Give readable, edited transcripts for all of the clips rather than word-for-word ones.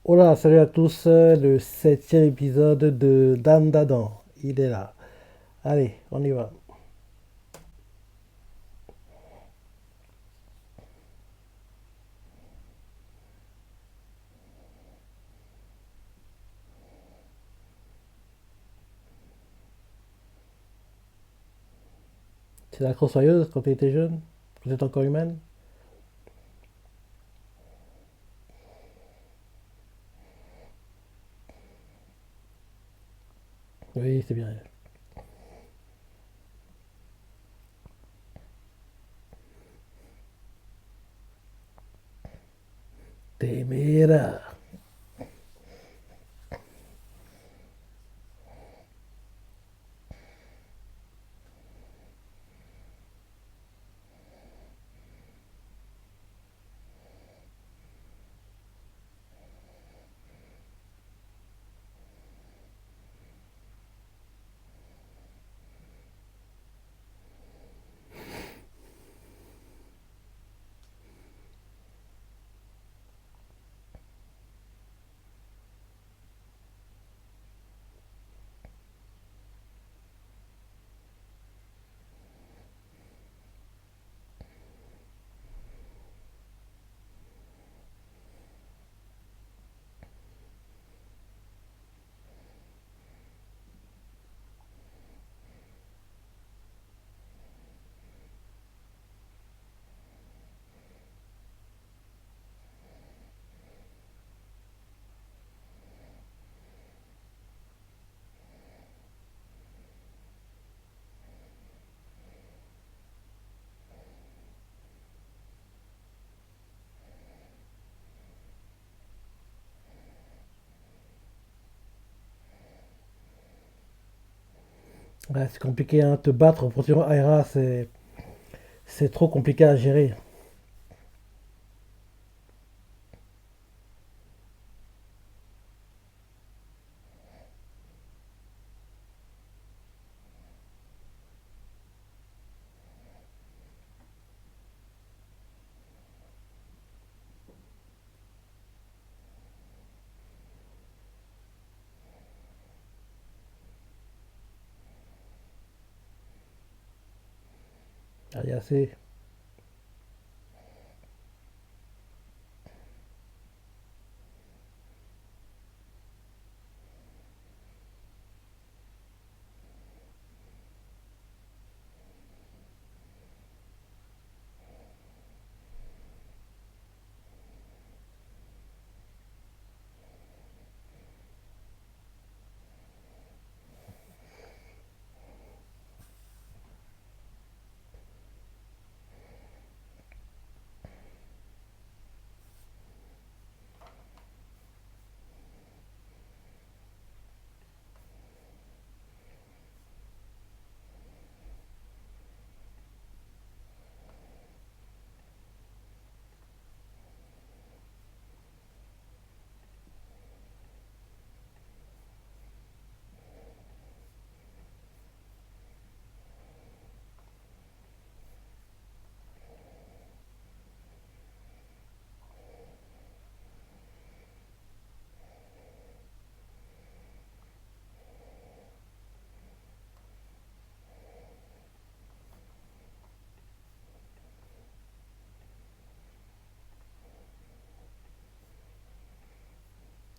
Hola, salut à tous, le septième épisode de Dan Dadan. Il est là. Allez, on y va. C'est la crossoyeuse quand tu étais jeune? Vous êtes encore humaine? Oui, c'est bien. Temera. Ouais, c'est compliqué, hein. Te battre pour sur Aira, c'est trop compliqué à gérer. Allez, assez.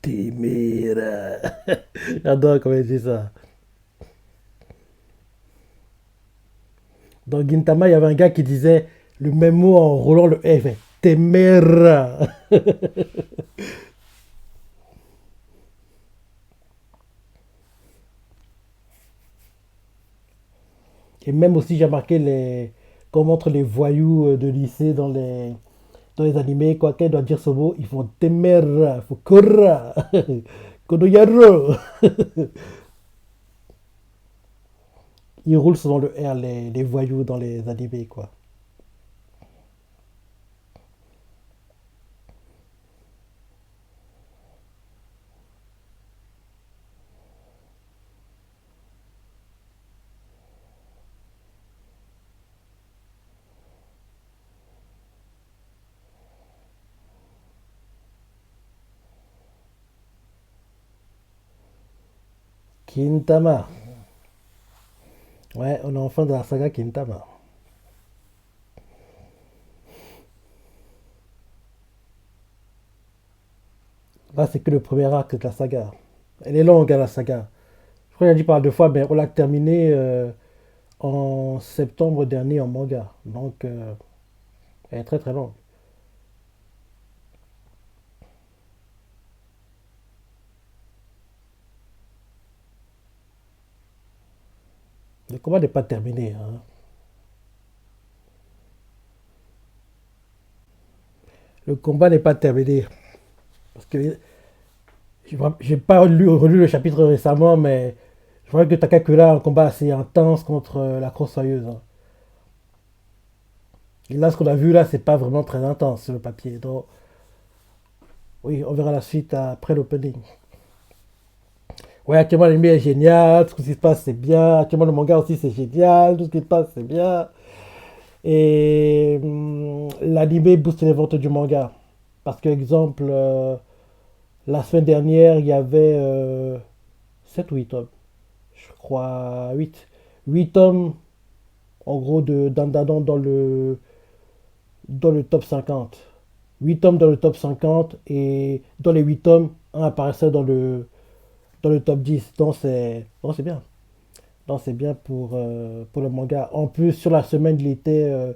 Temera. J'adore comment il dit ça. Dans Gintama, il y avait un gars qui disait le même mot en roulant le F. Temera. Et même aussi, j'ai remarqué qu'on montre les voyous de lycée dans les animés. Quoi qu'elle doit dire ce mot, ils font temera, faut corra, konoyaro. Ils roulent souvent le R, les voyous dans les animés, quoi. Kintama. Ouais, on est enfin dans la saga Kintama. Là, c'est que le premier arc de la saga. Elle est longue, hein, la saga. Je crois qu'il a dit par deux fois, mais on l'a terminé en septembre dernier en manga. Donc, elle est très très longue. Le combat n'est pas terminé, hein. Le combat n'est pas terminé. Parce que j'ai pas relu le chapitre récemment, mais je vois que Takakura a un combat assez intense contre la Crossoyeuse, hein. Et là, ce qu'on a vu là, c'est pas vraiment très intense sur le papier. Donc, oui, on verra la suite après l'opening. Ouais, actuellement, l'anime est génial, tout ce qui se passe, c'est bien. Actuellement, le manga aussi, c'est génial, tout ce qui se passe, c'est bien. Et l'anime booste les ventes du manga. Parce que, exemple, la semaine dernière, il y avait 7 ou 8 tomes. Je crois 8. 8 tomes, en gros, de d'Andadan dans le top 50. 8 tomes dans le top 50 et dans les 8 tomes, un apparaissait dans le top 10. Donc c'est bien. Donc c'est bien pour le manga. En plus, sur la semaine, il était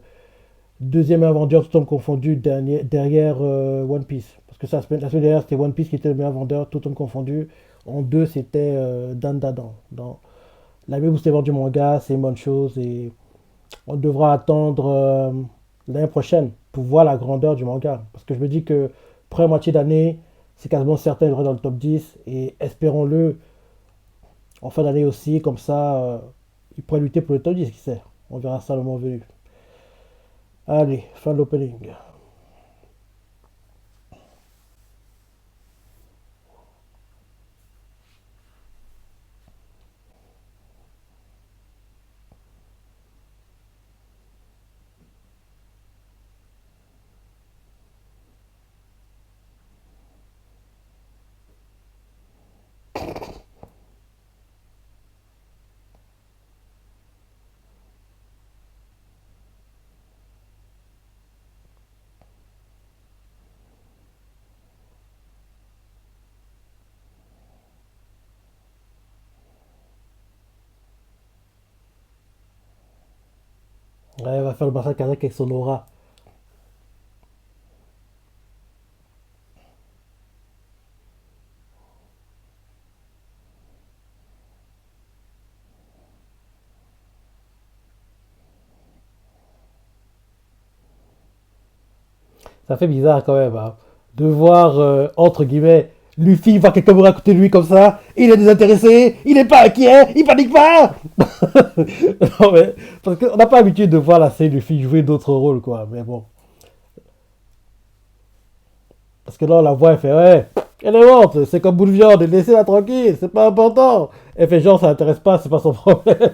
deuxième meilleur vendeur, tout homme confondu, derrière One Piece. Parce que la semaine dernière, c'était One Piece qui était le meilleur vendeur, tout homme confondu. En deux, c'était Dan Dadan. Donc, la même booster du manga, c'est une bonne chose. Et on devra attendre l'année prochaine pour voir la grandeur du manga. Parce que je me dis que première moitié d'année, c'est quasiment certain qu'il dans le top 10. Et espérons-le en fin d'année aussi, comme ça, il pourrait lutter pour le top 10, qui sait. On verra ça le moment venu. Allez, fin de l'opening. Ouais, on va faire le massacre avec son aura. Ça fait bizarre quand même, hein, de voir, entre guillemets, Luffy voir quelqu'un mourir à côté de lui comme ça, il est désintéressé, il n'est pas inquiet, il panique pas. Non, mais, parce qu'on n'a pas l'habitude de voir la série Luffy jouer d'autres rôles, quoi. Mais bon. Parce que là, on la voit, elle fait, ouais, elle est morte, c'est comme bout de viande, laissez-la tranquille, c'est pas important. Elle fait genre, ça l'intéresse pas, c'est pas son problème.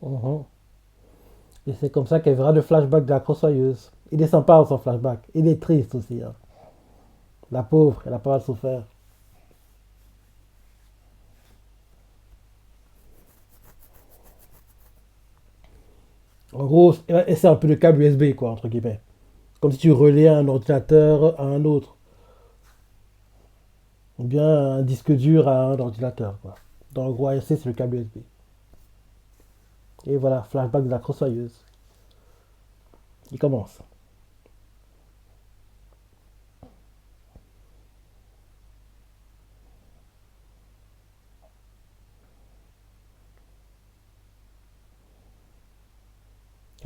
Mhm. Et c'est comme ça qu'elle verra le flashback de la crossoyeuse. Il est sympa son flashback. Il est triste aussi, hein. La pauvre, elle a pas mal souffert. En gros, et c'est un peu le câble USB, quoi, entre guillemets. Comme si tu reliais un ordinateur à un autre. Ou bien un disque dur à un ordinateur, quoi. Dans le gros ASC, c'est le câble USB. Et voilà, flashback de la crossoyeuse. Il commence.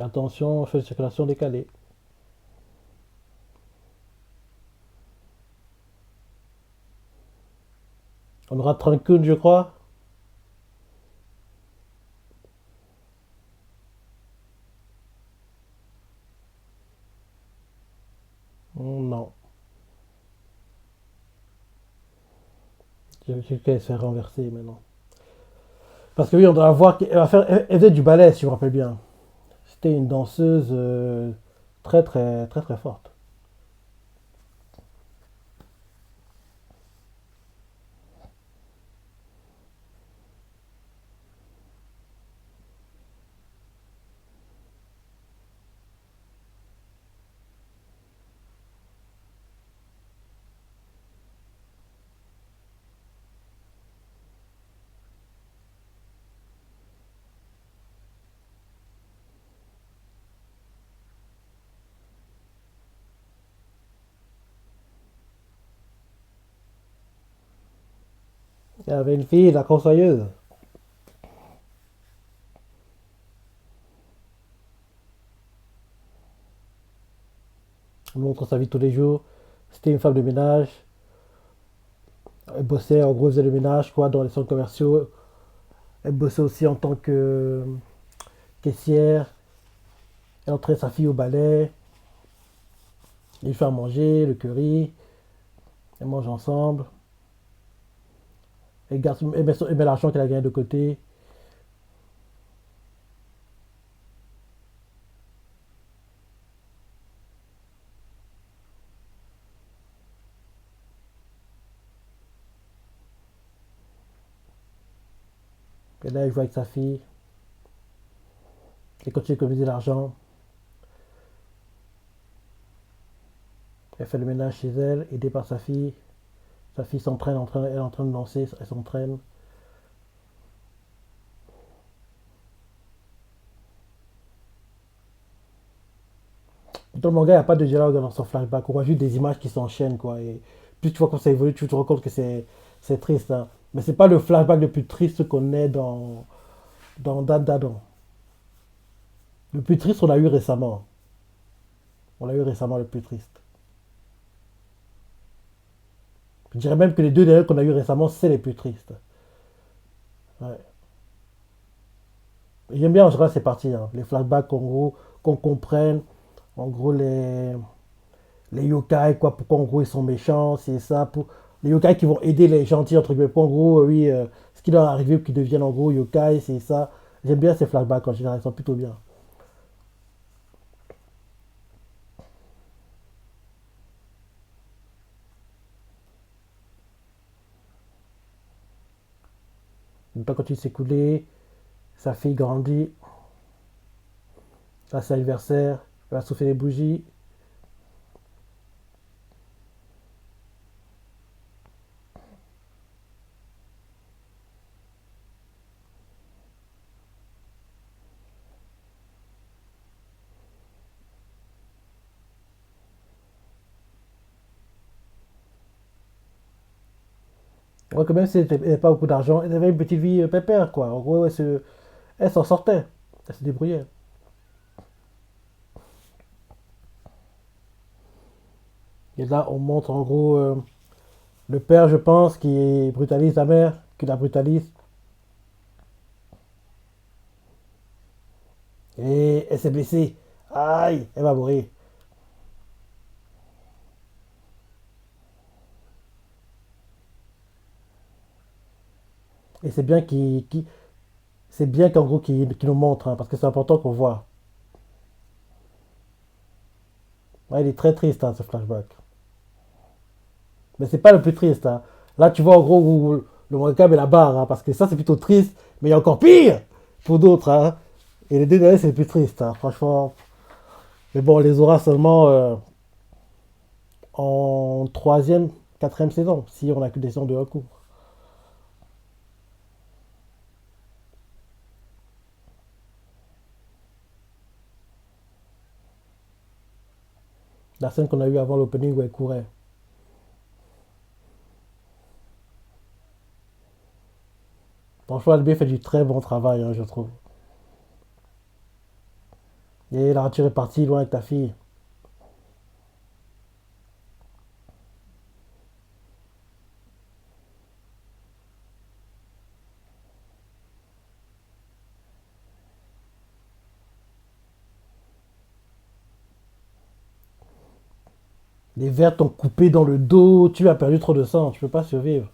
Attention, feu de circulation décalé. On aura Tranquille, je crois. Non. J'ai qu'elle se fait renverser maintenant. Parce que oui, on doit voir qu'elle va faire. Elle faisait du ballet, si je me rappelle bien. C'était une danseuse très très très très forte. Il y avait une fille, la conseilleuse. Elle montre sa vie tous les jours. C'était une femme de ménage. Elle bossait, en gros, elle faisait le ménage quoi, dans les centres commerciaux. Elle bossait aussi en tant que caissière. Elle entraînait sa fille au ballet. Elle lui fait à manger, le curry. Elles mangent ensemble. Elle met l'argent qu'elle a gagné de côté. Et là, elle joue avec sa fille. Elle continue d'économiser l'argent. Elle fait le ménage chez elle, aidée par sa fille. Sa fille s'entraîne, elle est en train de danser, elle s'entraîne. Dans le manga, il n'y a pas de dialogue dans son flashback. On voit juste des images qui s'enchaînent, quoi. Et plus tu vois comment ça évolue, tu te rends compte que c'est triste, hein. Mais c'est pas le flashback le plus triste qu'on ait dans Dan Dadan. Le plus triste, on l'a eu récemment. On l'a eu récemment, le plus triste. Je dirais même que les deux derniers qu'on a eu récemment, c'est les plus tristes. Ouais. J'aime bien en général ces parties, hein. Les flashbacks, en gros, qu'on comprenne, en gros, les yokai, quoi, pourquoi en gros ils sont méchants, c'est ça, pour les yokai qui vont aider les gentils, entre guillemets, pour en gros, oui, ce qui leur est arrivé pour qu'ils deviennent en gros yokai, c'est ça. J'aime bien ces flashbacks en général, ils sont plutôt bien. Le temps continue de s'écouler, sa fille grandit, là c'est l'anniversaire, elle va souffler les bougies. On voit que même si elle n'avait pas beaucoup d'argent, elle avait une petite vie pépère, quoi. En gros, elle s'en sortait, elle se débrouillait. Et là, on montre en gros le père, je pense, qui brutalise la mère, qui la brutalise. Et elle s'est blessée. Aïe, elle va mourir. Et c'est bien c'est bien qu'en gros qu'il nous montre, hein, parce que c'est important qu'on voit. Ouais, il est très triste, hein, ce flashback. Mais c'est pas le plus triste, hein. Là, tu vois en gros où le manga met la barre, hein, parce que ça, c'est plutôt triste, mais il y a encore pire pour d'autres, hein. Et les deux derniers, c'est le plus triste, hein, franchement. Mais bon, on les aura seulement en troisième, quatrième saison, si on a que des saisons de recours. La scène qu'on a eue avant l'opening où elle courait. Franchement, LB fait du très bon travail, hein, je trouve. Et la nature est partie loin avec ta fille. Les vers t'ont coupé dans le dos, tu as perdu trop de sang, tu peux pas survivre.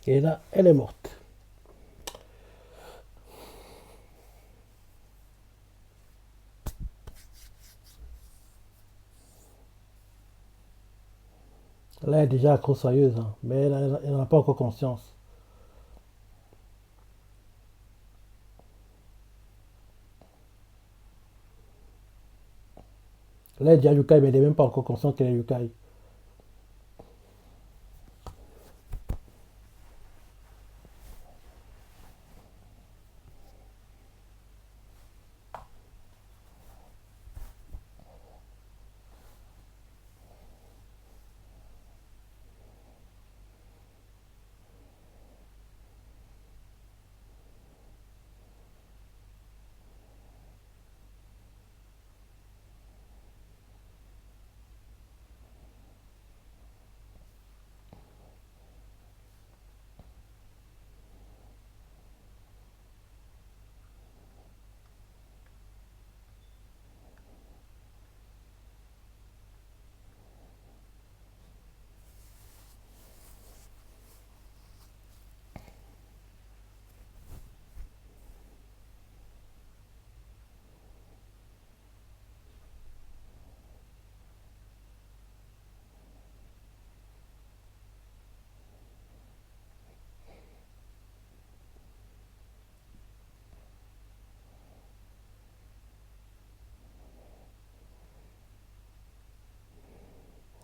Et là, elle est morte. Là, elle est déjà accro-soyeuse, hein, mais elle n'en a pas encore conscience. Là, elle est déjà Yukai, mais elle n'est même pas encore consciente qu'elle est Yukai.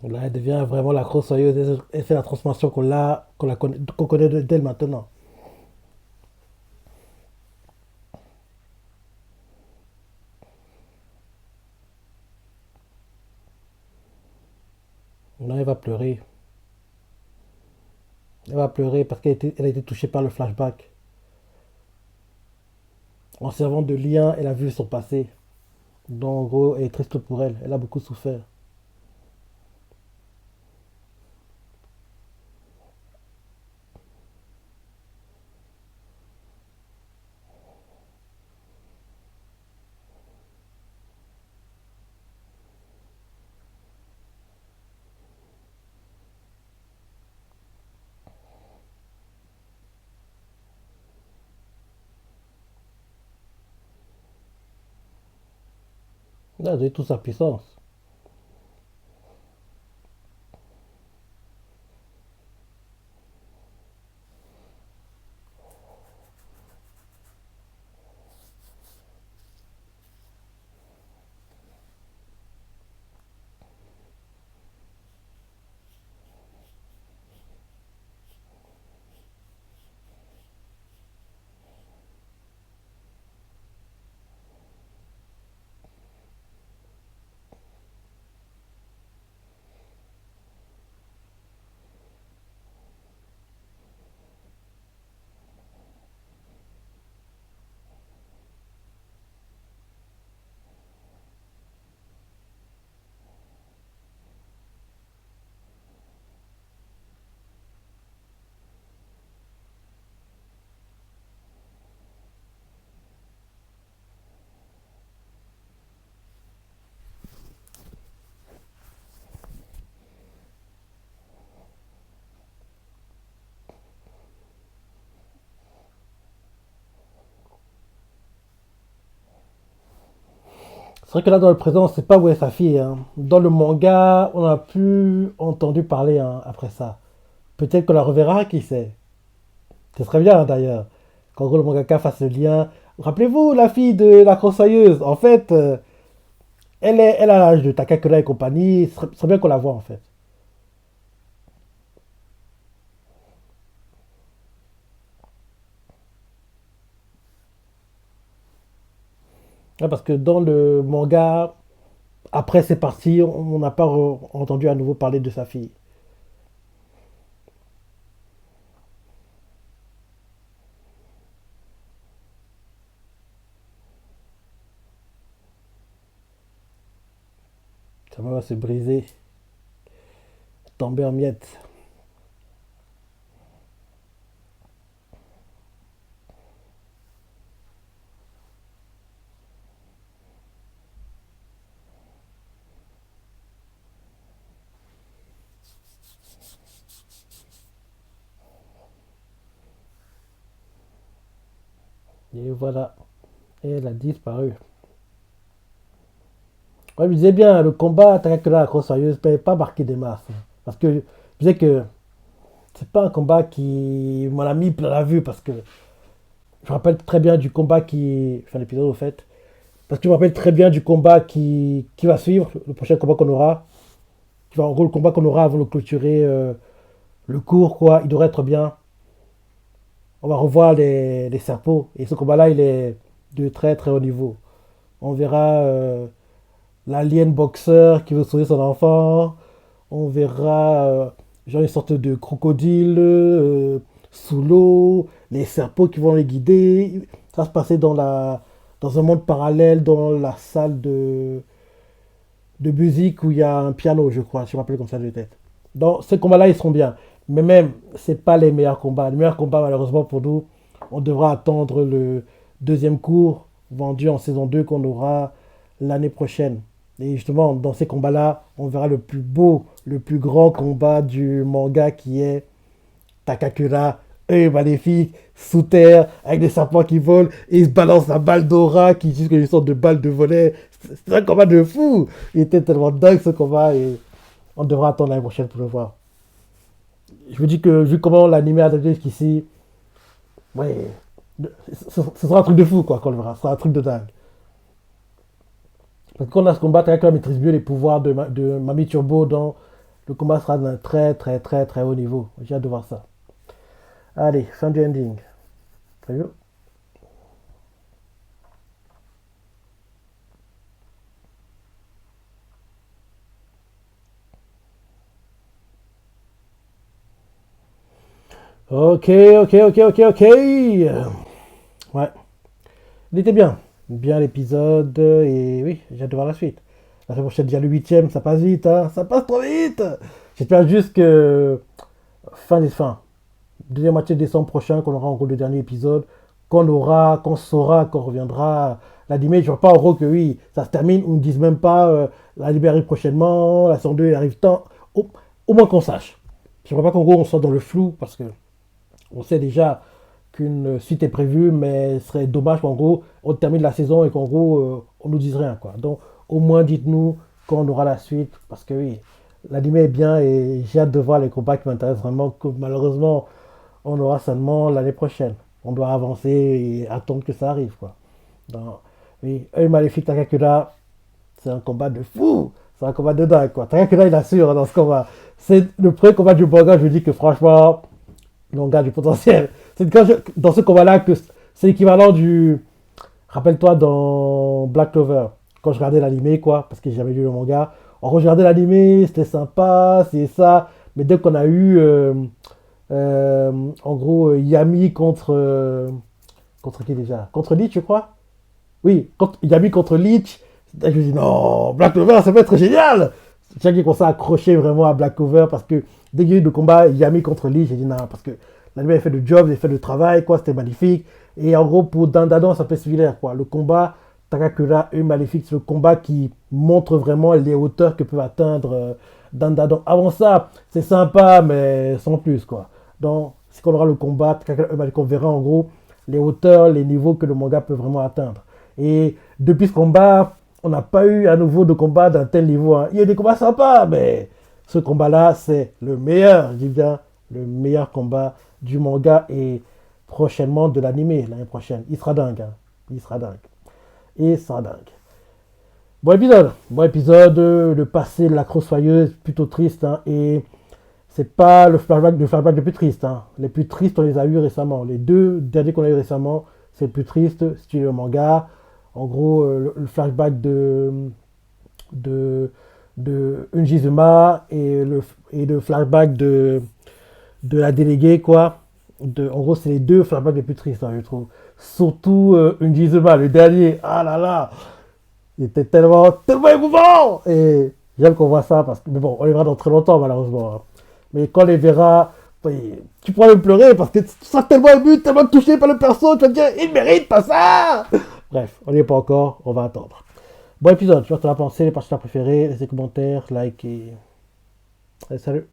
Là, elle devient vraiment l'accro-soyeuse. Elle fait la transformation qu'on connaît d'elle maintenant. Là, elle va pleurer. Elle va pleurer parce elle a été touchée par le flashback. En servant de lien, elle a vu son passé. Donc, en gros, elle est triste pour elle. Elle a beaucoup souffert. Elle a donné toute sa puissance. C'est vrai que là, dans le présent, on ne sait pas où est sa fille, hein. Dans le manga, on n'a plus entendu parler, hein, après ça. Peut-être qu'on la reverra, qui sait. Ce serait bien, hein, d'ailleurs. Qu'en gros, le mangaka fasse le lien. Rappelez-vous, la fille de la crossoyeuse, en fait, elle a l'âge de Takakura et compagnie. Ce serait bien qu'on la voit, en fait. Ouais, parce que dans le manga, après c'est parti, on n'a pas entendu à nouveau parler de sa fille. Ça va se briser, tomber en miettes. Et voilà, et elle a disparu. Ouais, je me disais bien, le combat Takakura crossoyeuse ne peut pas marquer des masses, hein. Parce que je disais que c'est pas un combat qui m'en a mis plein la vue, parce que je me rappelle très bien du combat qui. Enfin, l'épisode au fait. Parce que je me rappelle très bien du combat qui va suivre, le prochain combat qu'on aura. Qui va, en gros, le combat qu'on aura avant de clôturer le cours, quoi. Il devrait être bien. On va revoir les serpos. Et ce combat-là, il est de très très haut niveau. On verra l'alien boxeur qui veut sauver son enfant. On verra genre une sorte de crocodile sous l'eau. Les serpents qui vont les guider. Ça va se passer dans un monde parallèle, dans la salle de musique où il y a un piano, je crois. Je me rappelle comme ça de tête. Donc ces combats-là, ils seront bien. Mais même, c'est pas les meilleurs combats. Les meilleurs combats, malheureusement pour nous, on devra attendre le deuxième cours vendu en saison 2 qu'on aura l'année prochaine. Et justement, dans ces combats-là, on verra le plus beau, le plus grand combat du manga qui est Takakura, œil maléfique, sous terre, avec des serpents qui volent, et il se balance la balle d'aura qui est juste une sorte de balle de volet. C'est un combat de fou. Il était tellement dingue ce combat et on devra attendre l'année prochaine pour le voir. Je me dis que vu comment l'anime a adapté jusqu'ici, ouais, ce sera un truc de fou quoi quand on le verra. Ce sera un truc de dingue. Parce qu'on a ce combat, Takakura maîtrise mieux les pouvoirs de Mami Turbo dans le combat sera d'un très très très très haut niveau. J'ai hâte de voir ça. Allez, fin du ending. Prévu. Ok, ok, ok, ok, ok. Ouais, il était bien. Bien l'épisode et oui, j'ai hâte de voir la suite. La semaine prochaine, déjà le huitième, ça passe vite, hein. Ça passe trop vite. J'espère juste que fin des fins, deuxième moitié de décembre prochain, qu'on aura en gros le dernier épisode, qu'on saura, qu'on reviendra. L'anime, je vois pas en gros que oui, ça se termine, on ne dise même pas l'anime arrive prochainement, la saison 2 arrive tant. Au moins qu'on sache. Je ne vois pas qu'en gros on soit dans le flou parce que on sait déjà qu'une suite est prévue, mais ce serait dommage qu'en gros on termine la saison et qu'en gros on nous dise rien quoi. Donc au moins dites-nous quand on aura la suite parce que oui, l'anime est bien et j'ai hâte de voir les combats qui m'intéressent vraiment que malheureusement on aura seulement l'année prochaine. On doit avancer et attendre que ça arrive quoi. Donc, oui, œil maléfique Takakura, c'est un combat de fou. C'est un combat de dingue quoi. Takakura il assure dans ce combat. C'est le premier combat du manga, je me dis que franchement, le gars du potentiel. C'est quand dans ce combat-là que c'est l'équivalent du. Rappelle-toi dans Black Clover, quand je regardais l'animé, quoi, parce que j'ai jamais lu le manga. On regardait l'animé, c'était sympa, c'est ça. Mais dès qu'on a eu, en gros, Yami contre. Contre qui déjà? Contre Lich, je crois. Oui, Yami contre Lich. Je me dis, non, Black Clover, ça peut être génial! J'ai qui commencé à accrocher vraiment à Black Clover parce que dès qu'il y a eu le combat Yami contre Lee, j'ai dit non, parce que l'anime a fait le job, il a fait le travail, quoi, c'était magnifique. Et en gros, pour Dandadan, ça peut être similaire, quoi. Le combat Takakura et Maléfique, c'est le combat qui montre vraiment les hauteurs que peut atteindre Dandadan. Avant ça, c'est sympa, mais sans plus, quoi. Donc, c'est qu'on aura le combat Takakura et Maléfique, on verra en gros les hauteurs, les niveaux que le manga peut vraiment atteindre. Et depuis ce combat, on n'a pas eu à nouveau de combat d'un tel niveau. Hein. Il y a des combats sympas, mais ce combat-là, c'est le meilleur, je dis bien, le meilleur combat du manga et prochainement de l'anime l'année prochaine. Il sera dingue. Hein. Il sera dingue. Il sera dingue. Bon épisode. Bon épisode. Le passé de la crossoyeuse, plutôt triste. Hein, et c'est pas le flashback le plus triste. Hein. Les plus tristes, on les a eu récemment. Les deux derniers qu'on a eu récemment, c'est le plus triste. Si tu lis le manga, en gros, le flashback de, de Unjizuma et le flashback de la déléguée, quoi. En gros, c'est les deux flashbacks les plus tristes, hein, je trouve. Surtout Unjizuma, le dernier. Ah là là, il était tellement, tellement émouvant. Et j'aime qu'on voit ça, parce que, mais bon, on les verra dans très longtemps, malheureusement. Hein. Mais quand on les verra, tu pourras même pleurer, parce que tu seras tellement ému, tellement touché par le perso, tu vas te dire, il mérite pas ça. Bref, on n'y est pas encore, on va attendre. Bon épisode, tu vois ce que tu as pensé, les parties préférées, laissez des commentaires, like et... Allez, salut.